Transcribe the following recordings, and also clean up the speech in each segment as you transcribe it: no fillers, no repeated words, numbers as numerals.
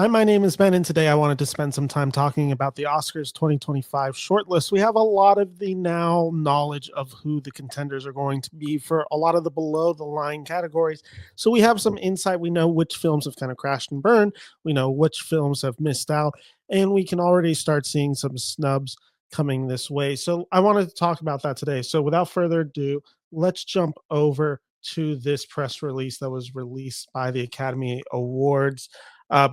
Hi, my name is Ben, and today I wanted to spend some time talking about the Oscars 2025 shortlist. We have a lot of the now knowledge of who the contenders are going to be for a lot of the below the line categories. So we have some insight. We know which films have kind of crashed and burned. We know which films have missed out, and we can already start seeing some snubs coming this way. So I wanted to talk about that today. So without further ado, let's jump over to this press release that was released by the Academy Awards,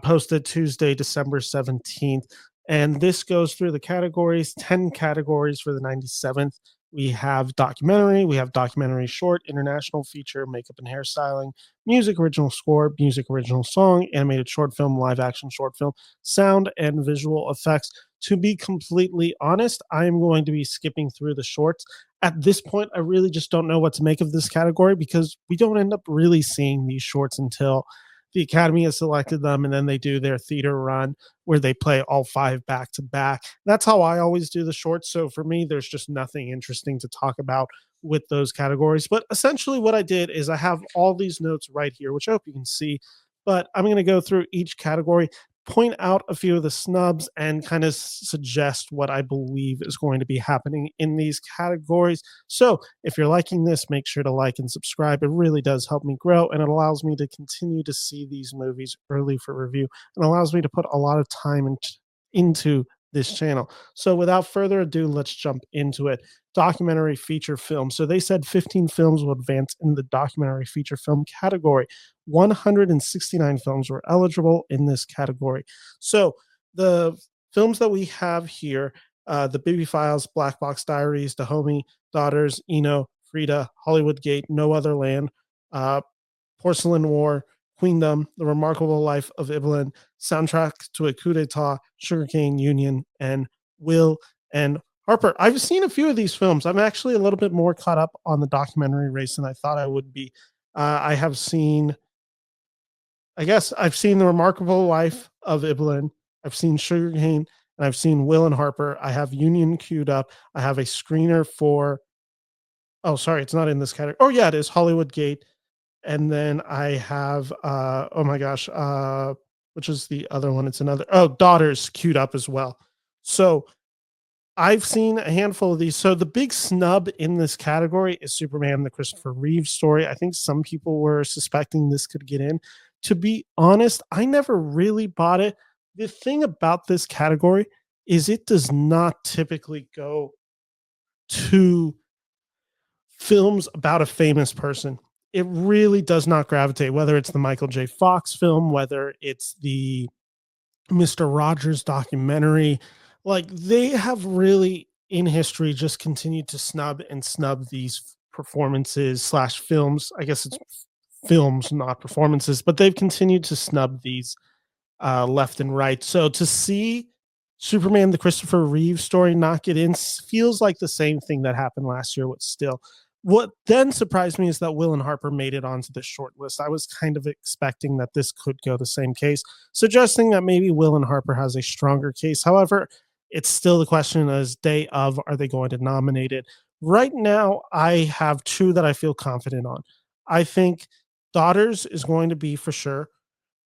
posted Tuesday, December 17th. And this goes through the categories, 10 categories for the 97th. We have documentary short, international feature, makeup and hairstyling, music original score, music original song, animated short film, live action short film, sound and visual effects. To be completely honest, I am going to be skipping through the shorts. At this point, I really just don't know what to make of this category because we don't end up really seeing these shorts until the Academy has selected them, and then they do their theater run where they play all five back to back. That's how I always do the shorts. So for me, there's just nothing interesting to talk about with those categories. But essentially, what I did is I have all these notes right here, which I hope you can see. But I'm going to go through each category, point out a few of the snubs, and kind of suggest what I believe is going to be happening in these categories. So if you're liking this, make sure to like and subscribe. It really does help me grow, and it allows me to continue to see these movies early for review, and allows me to put a lot of time into this channel. So without further ado, let's jump into it. Documentary feature film. So they said 15 films will advance in the documentary feature film category. 169 films were eligible in this category. So the films that we have here, The Baby Files, Black Box Diaries, Dahomey, Daughters, Eno, Frida, Hollywood Gate, No Other Land, Porcelain War, Queendom, The Remarkable Life of Ibelin, Soundtrack to a Coup d'etat, Sugarcane, Union, and Will and Harper. I've seen a few of these films. I'm actually a little bit more caught up on the documentary race than I thought I would be. I have seen, I guess, I've seen The Remarkable Life of Ibelin. I've seen Sugarcane, and I've seen Will and Harper. I have Union queued up. I have a screener for, oh, sorry, it's not in this category. Oh, yeah, it is Hollywood Gate. And then I have, oh my gosh, which is the other one? It's another, oh, Daughters queued up as well. So I've seen a handful of these. So the big snub in this category is Superman, the Christopher Reeve story. I think some people were suspecting this could get in. To be honest, I never really bought it. The thing about this category is it does not typically go to films about a famous person. It really does not gravitate, whether it's the Michael J. Fox film, whether it's the Mr. Rogers documentary. Like, they have really in history just continued to snub these performances slash films. I guess it's films, not performances, but they've continued to snub these left and right. So to see Superman, the Christopher Reeve story, not get in feels like the same thing that happened last year with Still. What then surprised me is that Will and Harper made it onto this short list. I was kind of expecting that this could go the same case, suggesting that maybe Will and Harper has a stronger case. However, it's still the question as day of, are they going to nominate it? Right now, I have two that I feel confident on. I think Daughters is going to be for sure.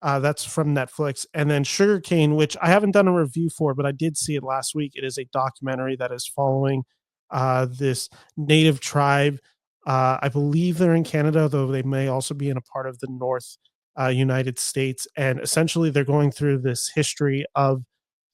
That's from Netflix. And then Sugarcane, which I haven't done a review for, but I did see it last week. It is a documentary that is following this native tribe. I believe they're in Canada, though they may also be in a part of the North United States. And essentially, they're going through this history of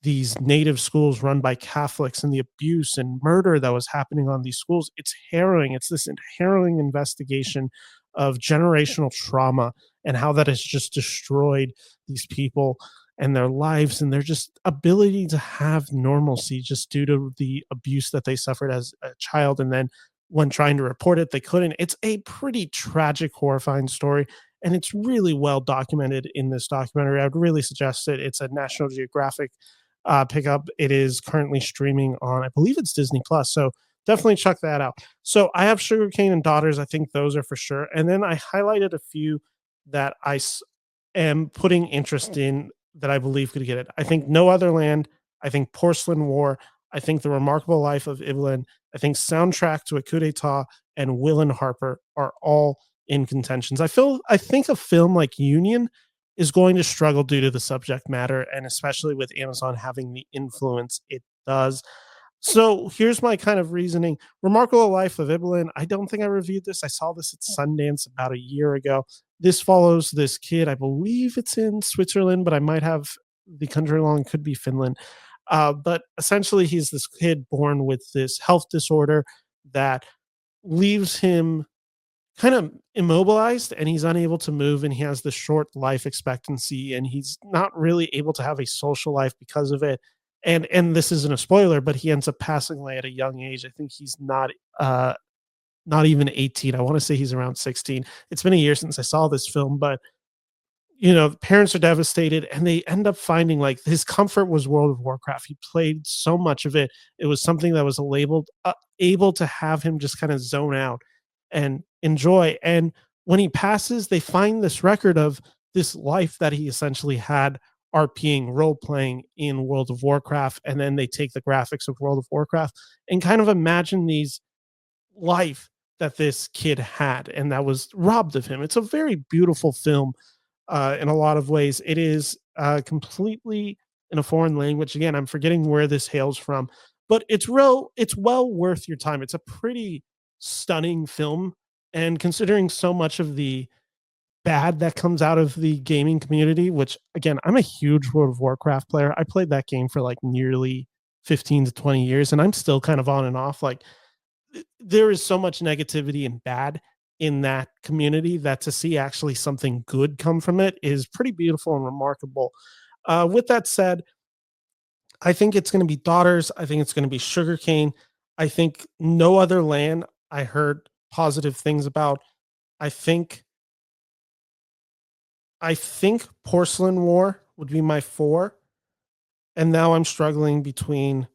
these native schools run by Catholics and the abuse and murder that was happening on these schools. It's harrowing. It's this harrowing investigation of generational trauma and how that has just destroyed these people and their lives and their just ability to have normalcy just due to the abuse that they suffered as a child. And then when trying to report it, they couldn't. It's a pretty tragic, horrifying story. And it's really well documented in this documentary. I would really suggest it. It's a National Geographic pickup. It is currently streaming on, I believe it's Disney Plus. So definitely check that out. So I have Sugarcane and Daughters. I think those are for sure. And then I highlighted a few that am putting interest in that I believe could get it. I think No Other Land. I think Porcelain War. I think The Remarkable Life of Ibelin. I think Soundtrack to a Coup d'etat and Will and Harper are all in contentions. I think a film like Union is going to struggle due to the subject matter, and especially with Amazon having the influence it does. So here's my kind of reasoning. Remarkable Life of Ibelin. I don't think I reviewed this. I saw this at Sundance about a year ago. This follows this kid. I believe it's in Switzerland, but I might have the country wrong. Could be Finland. But essentially, he's this kid born with this health disorder that leaves him kind of immobilized, and he's unable to move, and he has this short life expectancy, and he's not really able to have a social life because of it. And this isn't a spoiler, but he ends up passing away at a young age. I think he's not even 18. I want to say he's around 16. It's been a year since I saw this film, but the parents are devastated, and they end up finding like his comfort was World of Warcraft. He played so much of it. It was something that was labeled able to have him just kind of zone out and enjoy. And when he passes, they find this record of this life that he essentially had RPing, role playing in World of Warcraft. And then they take the graphics of World of Warcraft and kind of imagine these life that this kid had and that was robbed of him. It's a very beautiful film in a lot of ways. It is completely in a foreign language. Again, I'm forgetting where this hails from, but it's well worth your time. It's a pretty stunning film. And considering so much of the bad that comes out of the gaming community, which again, I'm a huge World of Warcraft player. I played that game for like nearly 15 to 20 years, and I'm still kind of on and off. Like there is so much negativity and bad in that community that to see actually something good come from it is pretty beautiful and remarkable. With that said, I think it's going to be Daughters. I think it's going to be Sugarcane. I think No Other Land, I heard positive things about. I think I think Porcelain War would be my four. And now I'm struggling between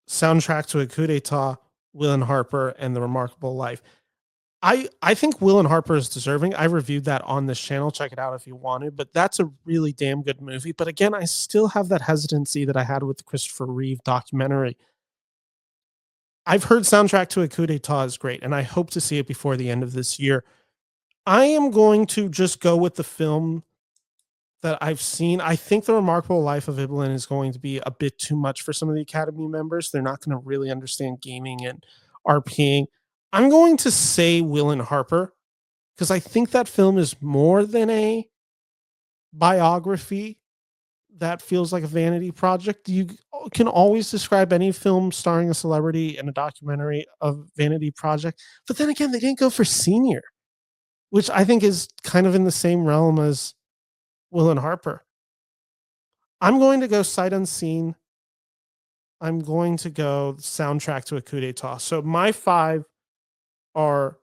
Soundtrack to a Coup d'etat, Will and Harper, and The Remarkable Life. I think Will and Harper is deserving. I reviewed that on this channel. Check it out if you want to. But that's a really damn good movie. But again, I still have that hesitancy that I had with the Christopher Reeve documentary. I've heard Soundtrack to a Coup d'etat is great, and I hope to see it before the end of this year. I am going to just go with the film that I've seen. I think The Remarkable Life of Ibelin is going to be a bit too much for some of the Academy members. They're not going to really understand gaming and RPing. I'm going to say Will and Harper because I think that film is more than a biography that feels like a vanity project. You can always describe any film starring a celebrity in a documentary of vanity project. But then again, they didn't go for senior, which I think is kind of in the same realm as Will and Harper. I'm going to go sight unseen. I'm going to go Soundtrack to a Coup d'etat. So my five are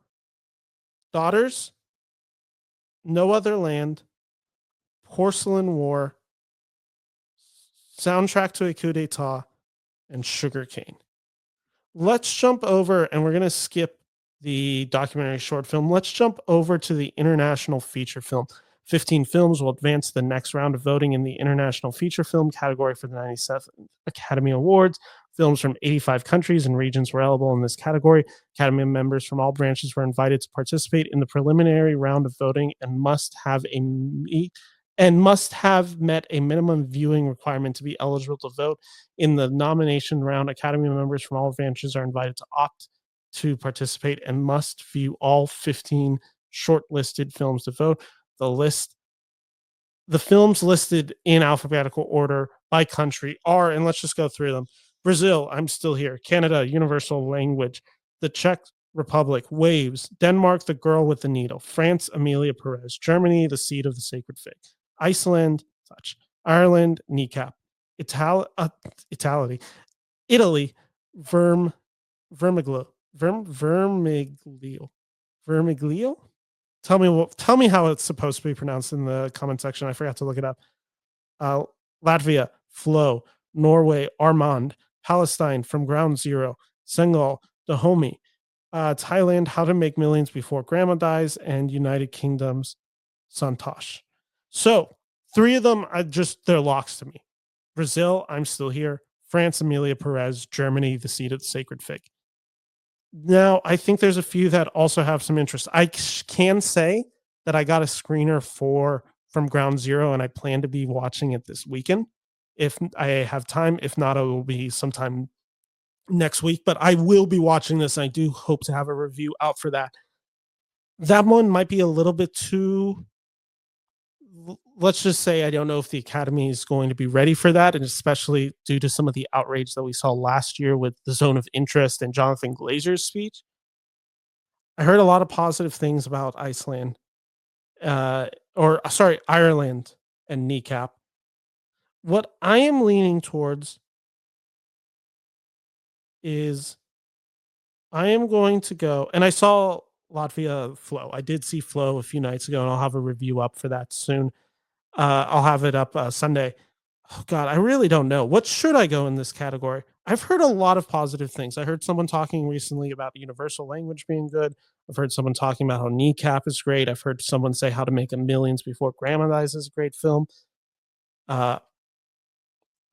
Daughters, No Other Land, Porcelain War, Soundtrack to a Coup d'etat, and Sugarcane. Let's jump over, and we're going to skip the documentary short film. Let's jump over to the international feature film. 15 films will advance to the next round of voting in the international feature film category for the 97th Academy Awards. Films from 85 countries and regions were eligible in this category. Academy members from all branches were invited to participate in the preliminary round of voting and must have met a minimum viewing requirement to be eligible to vote. In the nomination round, Academy members from all branches are invited to opt to participate and must view all 15 shortlisted films to vote. The films listed in alphabetical order by country are, and let's just go through them. Brazil, I'm Still Here. Canada, Universal Language. The Czech Republic, Waves. Denmark, The Girl with the Needle. France, Emilia Perez. Germany, The Seed of the Sacred Fig. Iceland, Touch. Ireland, Kneecap. Italy, Vermiglio. Vermiglio? Tell me how it's supposed to be pronounced in the comment section. I forgot to look it up. Latvia, Flo. Norway, Armand. Palestine, From Ground Zero. Senegal, Dahomey. Thailand, How to Make Millions Before Grandma Dies. And United Kingdom's Santosh. So 3 of them are they're locks to me. Brazil, I'm Still Here. France, Emilia Perez. Germany, The Seed of the Sacred Fig. Now, I think there's a few that also have some interest. I can say that I got a screener for from Ground Zero, and I plan to be watching it this weekend if I have time. If not, it will be sometime next week. But I will be watching this. And I do hope to have a review out for that. That one might be a little bit too. Let's just say I don't know if the Academy is going to be ready for that, and especially due to some of the outrage that we saw last year with the Zone of Interest and Jonathan Glazer's speech. I heard a lot of positive things about Iceland, or Ireland and Kneecap. What I am leaning towards is I am going to go, and I saw Latvia Flow. I did see Flow a few nights ago, and I'll have a review up for that soon. I'll have it up Sunday. Oh God, I really don't know. What should I go in this category? I've heard a lot of positive things. I heard someone talking recently about the universal language being good. I've heard someone talking about how Kneecap is great. I've heard someone say How to Make a Millions Before Grandma Dies is a great film. Uh,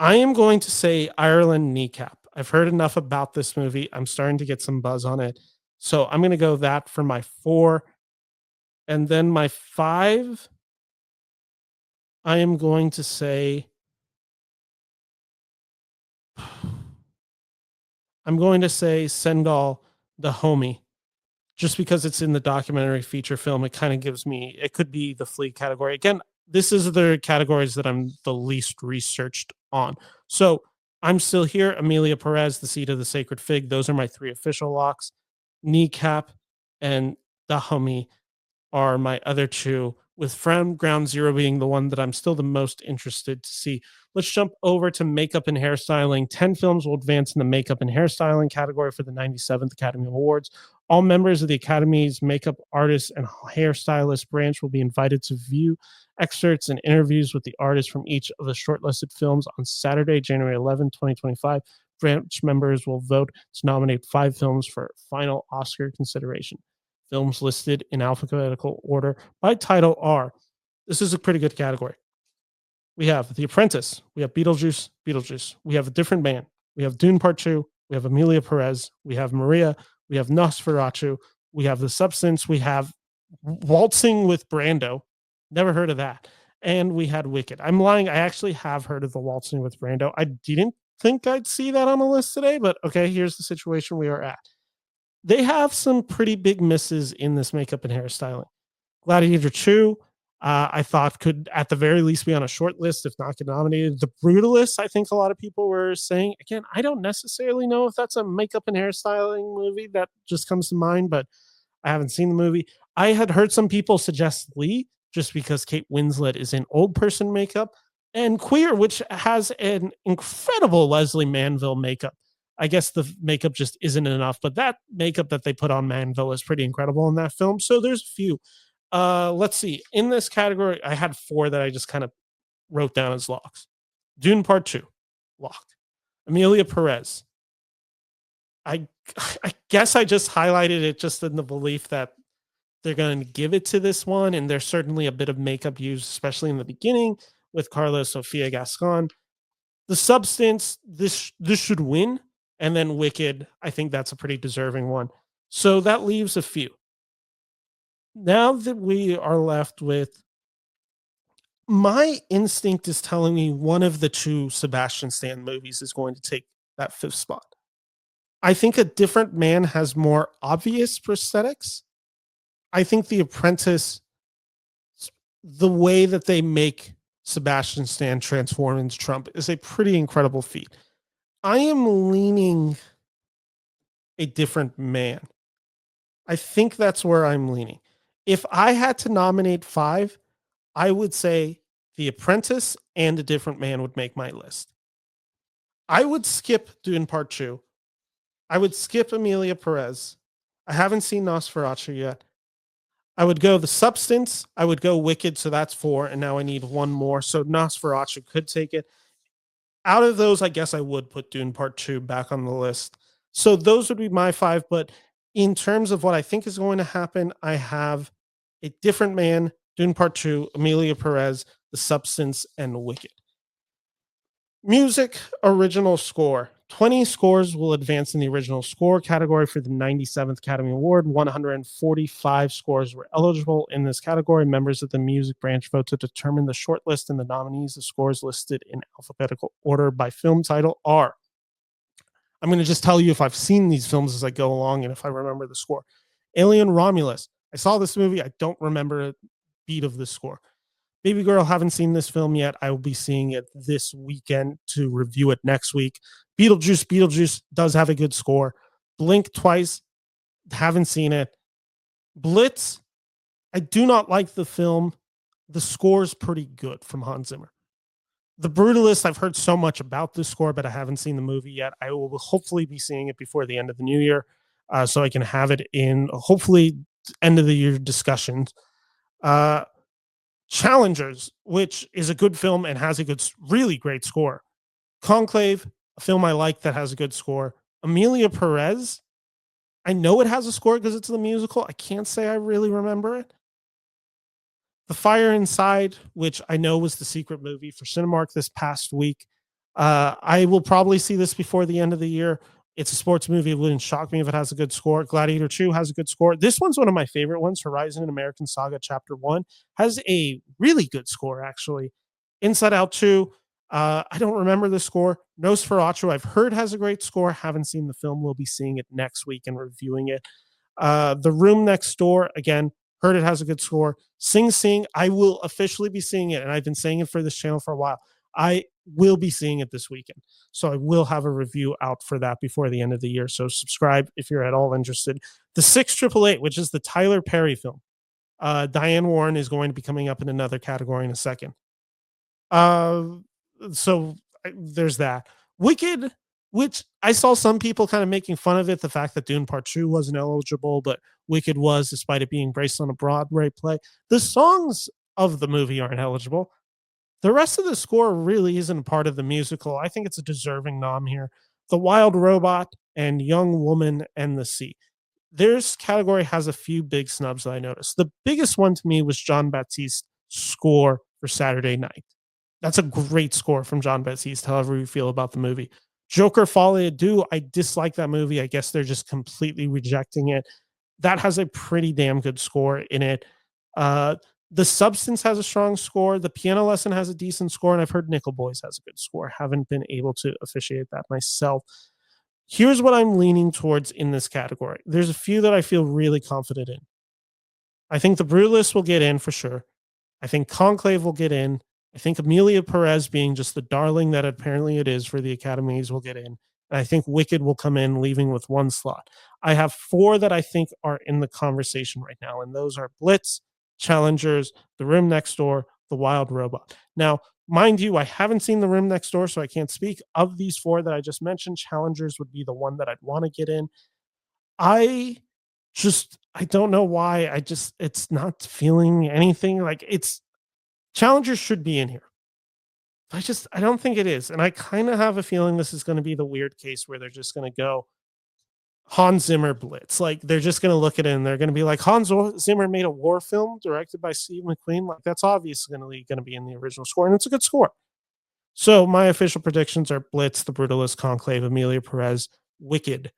I am going to say Ireland Kneecap. I've heard enough about this movie. I'm starting to get some buzz on it. So I'm going to go that for my 4. And then my 5, I am going to say Sendal the Homie. Just because it's in the documentary feature film, it kind of gives me, it could be the Flea category. Again, this is the categories that I'm the least researched on. So I'm still here. Emilia Perez, The Seed of the Sacred Fig. Those are my 3 official locks. Kneecap and the Homie are my other 2, with From Ground Zero being the one that I'm still the most interested to see. Let's jump over to makeup and hairstyling. 10 films will advance in the makeup and hairstyling category for the 97th Academy Awards. All members of the Academy's makeup artists and hairstylist branch will be invited to view excerpts and interviews with the artists from each of the shortlisted films on Saturday, January 11, 2025. Branch members will vote to nominate 5 films for final Oscar consideration. Films listed in alphabetical order by title are, this is a pretty good category. We have The Apprentice, we have Beetlejuice, we have A Different Man, we have Dune Part 2, we have Emilia Perez, we have Maria, we have Nosferatu, we have The Substance, we have Waltzing with Brando, never heard of that, and we had Wicked. I'm lying, I actually have heard of the Waltzing with Brando. I didn't think I'd see that on the list today, but okay, here's the situation we are at. They have some pretty big misses in this makeup and hairstyling. Gladiator 2, I thought could at the very least be on a short list, if not get nominated. The Brutalist, I think a lot of people were saying. Again, I don't necessarily know if that's a makeup and hairstyling movie that just comes to mind, but I haven't seen the movie. I had heard some people suggest Lee just because Kate Winslet is in old person makeup, and Queer, which has an incredible Leslie Manville makeup. I guess the makeup just isn't enough, but that makeup that they put on Manville is pretty incredible in that film. So there's a few. Let's see. In this category, I had 4 that I just kind of wrote down as locks. Dune Part 2, locked. Emilia Perez. I I guess I just highlighted it just in the belief that they're going to give it to this one, and there's certainly a bit of makeup used, especially in the beginning with Carla Sofia Gascon. The Substance, this should win, and then Wicked, I think that's a pretty deserving one. So that leaves a few. Now that we are left with, my instinct is telling me one of the 2 Sebastian Stan movies is going to take that 5th spot. I think A Different Man has more obvious prosthetics. I think The Apprentice, the way that they make Sebastian Stan transform into Trump is a pretty incredible feat. I am leaning A Different Man. I think that's where I'm leaning. If I had to nominate 5, I would say The Apprentice and A Different Man would make my list. I would skip Dune Part 2. I would skip Emilia Perez. I haven't seen Nosferatu yet. I would go The Substance. I would go Wicked, so that's 4, and now I need 1 more. So Nosferatu could take it. Out of those, I guess I would put Dune Part 2 back on the list. So those would be my 5, but in terms of what I think is going to happen, I have A Different Man, Dune Part 2, Emilia Perez, The Substance, and Wicked. Music original score 20 scores will advance in the original score category for the 97th Academy Award. 145 scores were eligible in this category. Members of the music branch vote to determine the shortlist, and the nominees. The scores listed in alphabetical order by film title are. I'm going to just tell you if I've seen these films as I go along and if I remember the score. Alien Romulus. I saw this movie. I don't remember a beat of the score. Baby Girl, haven't seen this film yet. I will be seeing it this weekend to review it next week. Beetlejuice does have a good score. Blink Twice, haven't seen it. Blitz, I do not like the film. The score's pretty good from Hans Zimmer. The Brutalist, I've heard so much about this score, but I haven't seen the movie yet. I will hopefully be seeing it before the end of the new year, so I can have it in hopefully end of the year discussions. Challengers, which is a good film and has a good, really great score. Conclave, a film I like that has a good score. Emilia Perez, I know it has a score because it's the musical. I can't say I really remember it. The Fire Inside, which I know was the secret movie for Cinemark this past week. I will probably see this before the end of the year. It's a sports movie. It wouldn't shock me if it has a good score. Gladiator 2 has a good score. This one's one of my favorite ones. Horizon and American Saga Chapter 1 has a really good score, actually. Inside Out 2, I don't remember the score. Nosferatu, I've heard has a great score. Haven't seen the film. We'll be seeing it next week and reviewing it. The Room Next Door, again, heard it has a good score. Sing Sing, I will officially be seeing it, and I've been saying it for this channel for a while. I will be seeing it this weekend. So I will have a review out for that before the end of the year. So subscribe if you're at all interested. The 6888, which is the Tyler Perry film. Diane Warren is going to be coming up in another category in a second. So there's that. Wicked, which I saw some people kind of making fun of it, the fact that Dune Part 2 wasn't eligible, but Wicked was, despite it being based on a Broadway play. The songs of the movie aren't eligible. The rest of the score really isn't part of the musical. I think it's a deserving nom here. The Wild Robot and Young Woman and the Sea. This category has a few big snubs that I noticed. The biggest one to me was John Baptiste's score for Saturday Night. That's a great score from John Baptiste, however you feel about the movie. Joker Folie Deux, I dislike that movie. I guess they're just completely rejecting it. That has a pretty damn good score in it. The Substance has a strong score. The Piano Lesson has a decent score, and I've heard Nickel Boys has a good score. Haven't been able to officiate that myself. Here's what I'm leaning towards in this category. There's a few that I feel really confident in. I think The Brutalist will get in for sure. I think Conclave will get in. I think Emilia Perez, being just the darling that apparently it is for the academies, will get in. And I think Wicked will come in, leaving with one slot. I have 4 that I think are in the conversation right now, and those are Blitz, Challengers, The Room Next Door, The Wild Robot. Now, mind you, I haven't seen The Room Next Door, so I can't speak. Of these 4 that I just mentioned, Challengers would be the one that I'd want to get in. I don't know why. It's not feeling anything. Like, Challengers should be in here. I don't think it is. And I kind of have a feeling this is going to be the weird case where they're just going to go Hans Zimmer Blitz. Like, they're just going to look at it and they're going to be like, Hans Zimmer made a war film directed by Steve McQueen. Like, that's obviously going to be in the original score, and it's a good score. So my official predictions are Blitz, The Brutalist, Conclave, Emilia Perez, Wicked.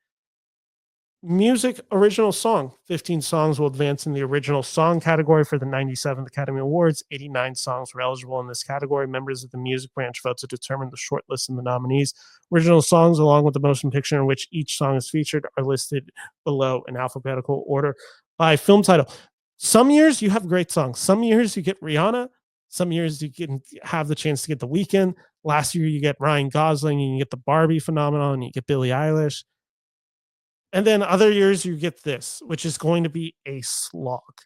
Music original song. 15 songs will advance in the original song category for the 97th Academy Awards. 89 songs were eligible in this category. Members of the music branch vote to determine the shortlist and the nominees. Original songs, along with the motion picture in which each song is featured, are listed below in alphabetical order by film title. Some years you have great songs. Some years you get Rihanna. Some years you can have the chance to get The Weeknd. Last year you get Ryan Gosling, and you get the Barbie phenomenon, and you get Billie Eilish. And then other years you get this, which is going to be a slog.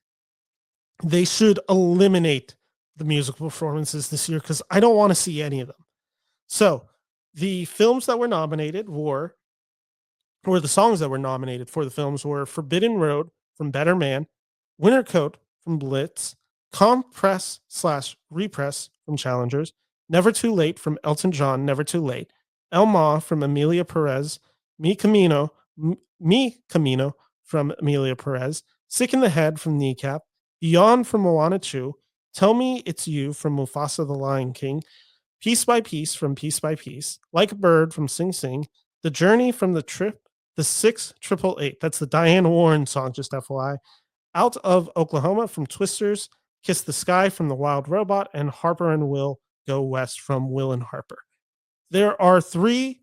They should eliminate the musical performances this year because I don't want to see any of them. So the films that were nominated or the songs that were nominated for the films were Forbidden Road from Better Man, Winter Coat from Blitz, Compress/Repress from Challengers, Never Too Late from Elton John, Never Too Late, El Ma from Emilia Perez, Mi Camino from Emilia Perez, Sick in the Head from Kneecap, Beyond from Moana 2, Tell Me It's You from Mufasa the Lion King, Piece by Piece from Piece by Piece, Like a Bird from Sing Sing, The Journey from the Trip, the 6888. That's the Diane Warren song, just FYI. Out of Oklahoma from Twisters, Kiss the Sky from The Wild Robot, and Harper and Will Go West from Will and Harper. There are three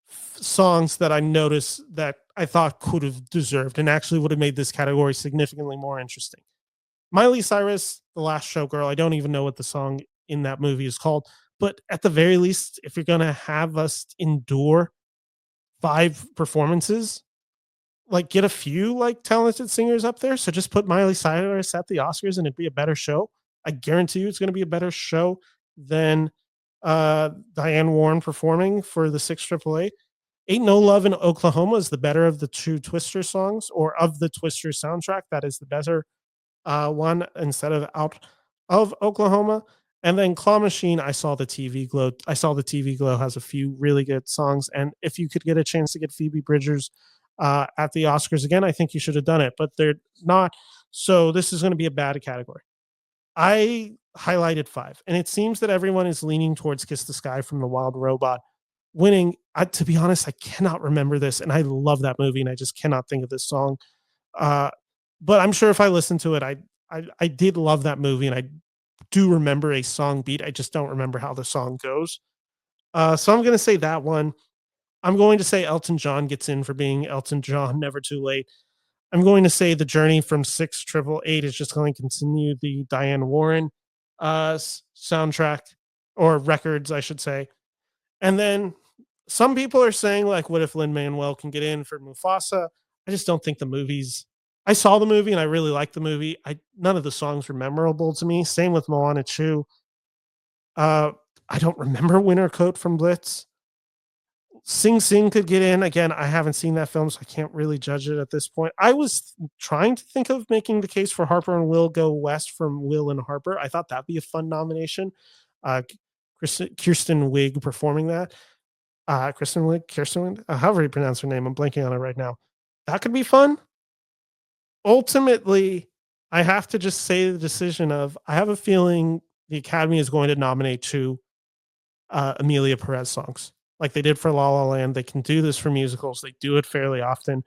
songs that I noticed that I thought could have deserved and actually would have made this category significantly more interesting. Miley Cyrus, The Last Showgirl. I don't even know what the song in that movie is called, but at the very least, if you're going to have us endure 5 performances, like get a few like talented singers up there. So just put Miley Cyrus at the Oscars and it'd be a better show. I guarantee you it's going to be a better show than Diane Warren performing for the 6888. Ain't No Love in Oklahoma is the better of the two Twister songs, or of the Twister soundtrack. That is the better one instead of Out of Oklahoma. And then Claw Machine, I saw the TV Glow. I saw the TV Glow has a few really good songs. And if you could get a chance to get Phoebe Bridgers at the Oscars again, I think you should have done it, but they're not. So this is going to be a bad category. I highlighted 5, and it seems that everyone is leaning towards Kiss the Sky from The Wild Robot winning. To be honest, I cannot remember this, and I love that movie, and I just cannot think of this song. But I'm sure if I listened to it, I did love that movie, and I do remember a song beat. I just don't remember how the song goes. So I'm going to say that one. I'm going to say Elton John gets in for being Elton John, Never Too Late. I'm going to say The Journey from 6888 is just going to continue the Diane Warren soundtrack, or records, I should say. And then some people are saying, like, what if Lin-Manuel can get in for Mufasa? I just don't think the movies. I saw the movie and I really liked the movie. None of the songs were memorable to me. Same with Moana 2. I don't remember Winter Coat from Blitz. Sing Sing could get in. Again, I haven't seen that film, so I can't really judge it at this point. I was trying to think of making the case for Harper and Will Go West from Will and Harper. I thought that'd be a fun nomination. Kirsten Wiig performing that. Kirsten Wiig, however you pronounce her name. I'm blanking on it right now. That could be fun. Ultimately, I have to just say the decision of, I have a feeling the Academy is going to nominate 2 Emilia Perez songs, like they did for La La Land. They can do this for musicals. They do it fairly often.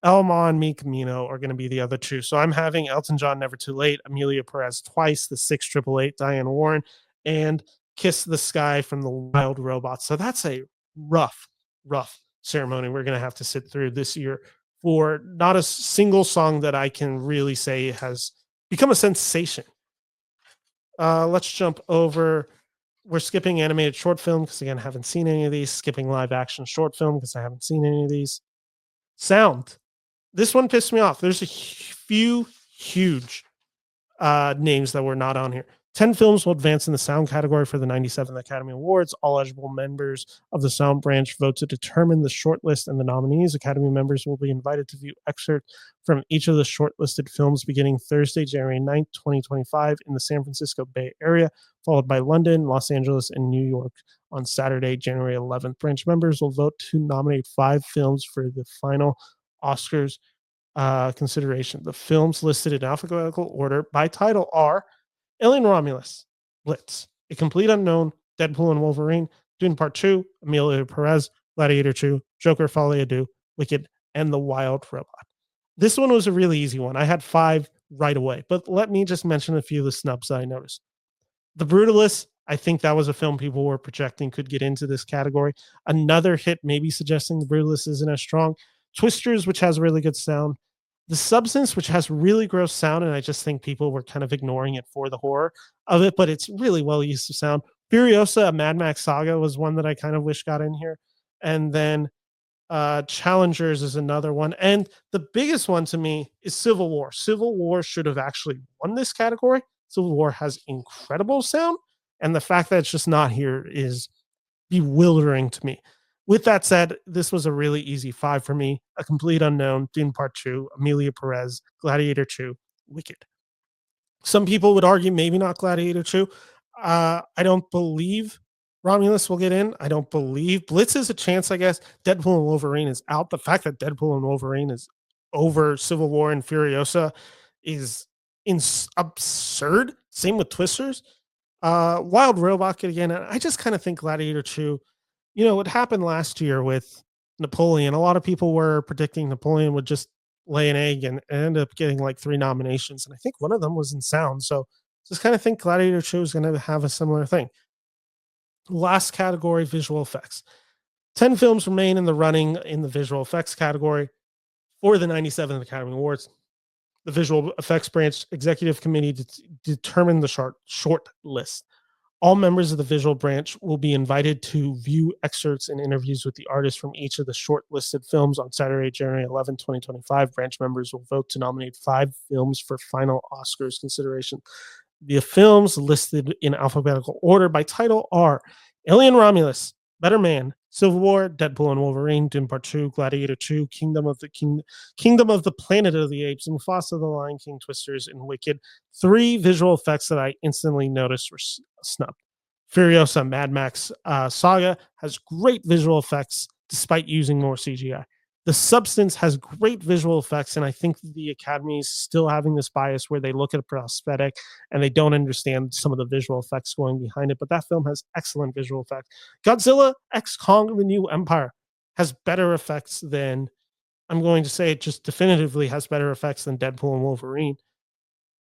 Elma and Me Camino are going to be the other 2. So I'm having Elton John, Never Too Late, Emilia Perez twice, the 6888, Diane Warren, and Kiss the Sky from The Wild Robot. So that's a rough ceremony we're going to have to sit through this year for not a single song that I can really say has become a sensation. Let's jump over. We're skipping animated short film because, again, I haven't seen any of these. Skipping live action short film because I haven't seen any of these. Sound. This one pissed me off. There's a few huge names that were not on here. 10 films will advance in the sound category for the 97th Academy Awards. All eligible members of the sound branch vote to determine the shortlist and the nominees. Academy members will be invited to view excerpts from each of the shortlisted films beginning Thursday, January 9th, 2025 in the San Francisco Bay Area, followed by London, Los Angeles, and New York on Saturday, January 11th. Branch members will vote to nominate 5 films for the final Oscars consideration. The films listed in alphabetical order by title are Alien Romulus, Blitz, A Complete Unknown, Deadpool and Wolverine, Dune Part 2, Emilia Perez, Gladiator 2, Joker, Folie, Deux, Wicked, and The Wild Robot. This one was a really easy one. I had 5 right away, but let me just mention a few of the snubs that I noticed. The Brutalist, I think that was a film people were projecting could get into this category. Another hit, maybe suggesting The Brutalist isn't as strong. Twisters, which has really good sound. The Substance, which has really gross sound, and I just think people were kind of ignoring it for the horror of it, but it's really well used to sound. Furiosa, a Mad Max Saga, was one that I kind of wish got in here. And then Challengers is another one. And the biggest one to me is Civil War. Civil War should have actually won this category. Civil War has incredible sound, and the fact that it's just not here is bewildering to me. With that said, this was a really easy 5 for me. A Complete Unknown, Dune Part 2, Emilia Perez, Gladiator 2, Wicked. Some people would argue maybe not Gladiator 2. I don't believe Romulus will get in. I don't believe Blitz is a chance, I guess. Deadpool and Wolverine is out. The fact that Deadpool and Wolverine is over Civil War and Furiosa is absurd. Same with Twisters. Wild Robot again. I just kind of think Gladiator 2, you know, what happened last year with Napoleon. A lot of people were predicting Napoleon would just lay an egg and end up getting like 3 nominations. And I think one of them was in sound. So just kind of think Gladiator 2 is going to have a similar thing. Last category, visual effects. 10 films remain in the running in the visual effects category for the 97th Academy Awards. The Visual Effects Branch Executive Committee determined the short list. All members of the visual branch will be invited to view excerpts and interviews with the artists from each of the shortlisted films on Saturday, January 11, 2025. Branch members will vote to nominate 5 films for final Oscars consideration. The films listed in alphabetical order by title are Alien Romulus, Better Man, Civil War, Deadpool and Wolverine, Dune Part 2, Gladiator 2, Kingdom of the Planet of the Apes, Mufasa, The Lion King, Twisters, and Wicked. 3 visual effects that I instantly noticed were snubbed. Furiosa Mad Max Saga has great visual effects despite using more CGI. The Substance has great visual effects, and I think the Academy is still having this bias where they look at a prosthetic and they don't understand some of the visual effects going behind it. But that film has excellent visual effects. Godzilla X Kong: The New Empire has better effects than, I'm going to say it just definitively has better effects than Deadpool and Wolverine.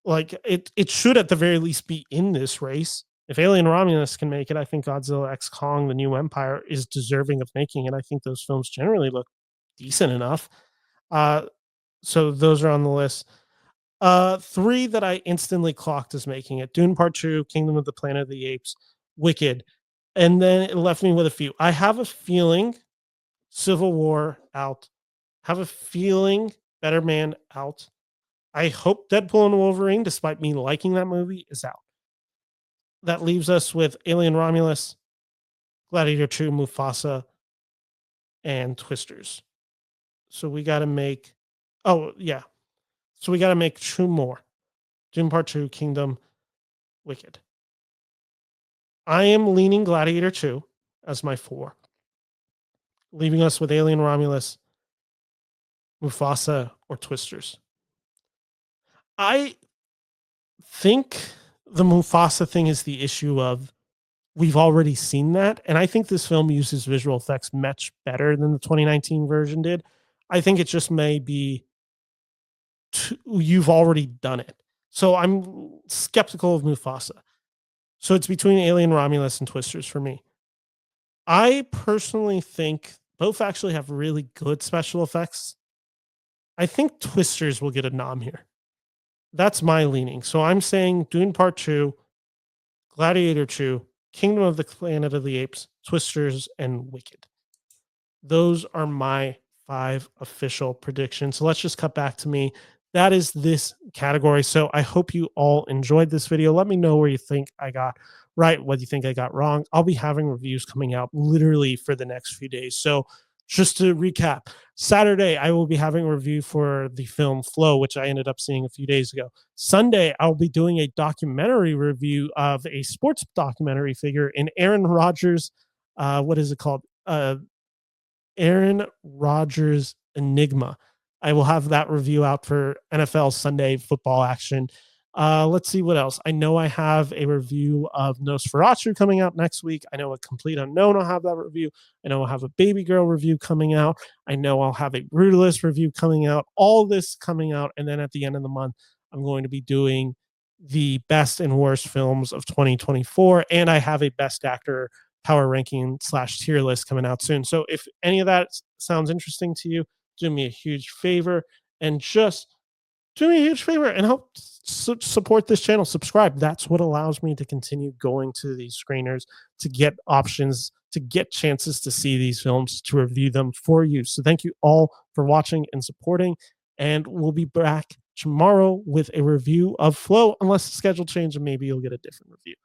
Like it should at the very least be in this race. If Alien Romulus can make it, I think Godzilla X Kong: The New Empire is deserving of making it. I think those films generally look decent enough. So those are on the list. 3 that I instantly clocked as making it: Dune Part 2, Kingdom of the Planet of the Apes, Wicked. And then it left me with a few. I have a feeling Civil War out. Have a feeling Better Man out. I hope Deadpool and Wolverine, despite me liking that movie, is out. That leaves us with Alien Romulus, Gladiator 2, Mufasa, and Twisters. So we got to make, so we got to make 2 more. Dune Part 2, Kingdom, Wicked. I am leaning Gladiator 2 as my 4, leaving us with Alien Romulus, Mufasa, or Twisters. I think the Mufasa thing is the issue of we've already seen that. And I think this film uses visual effects much better than the 2019 version did. I think it just may be you've already done it. So I'm skeptical of Mufasa. So it's between Alien Romulus and Twisters for me. I personally think both actually have really good special effects. I think Twisters will get a nom here. That's my leaning. So I'm saying Dune Part 2, Gladiator 2, Kingdom of the Planet of the Apes, Twisters, and Wicked. Those are my 5 official predictions. So let's just cut back to me. That is this category. So I hope you all enjoyed this video. Let me know where you think I got right, what you think I got wrong. I'll be having reviews coming out literally for the next few days. So just to recap, Saturday, I will be having a review for the film Flow, which I ended up seeing a few days ago. Sunday, I'll be doing a documentary review of a sports documentary figure in Aaron Rodgers. What is it called? Aaron Rodgers Enigma. I will have that review out for NFL Sunday football action. Let's see what else. I know I have a review of Nosferatu coming out next week. I know a Complete Unknown I'll have that review. I know I'll have a Baby Girl review coming out. I know I'll have a Brutalist review coming out. All this coming out. And then at the end of the month, I'm going to be doing the best and worst films of 2024. And I have a best actor power ranking / tier list coming out soon. So if any of that sounds interesting to you, do me a huge favor and just do me a huge favor and help support this channel. Subscribe. That's what allows me to continue going to these screeners, to get options, to get chances to see these films, to review them for you. So thank you all for watching and supporting. And we'll be back tomorrow with a review of Flow, unless the schedule changes and maybe you'll get a different review.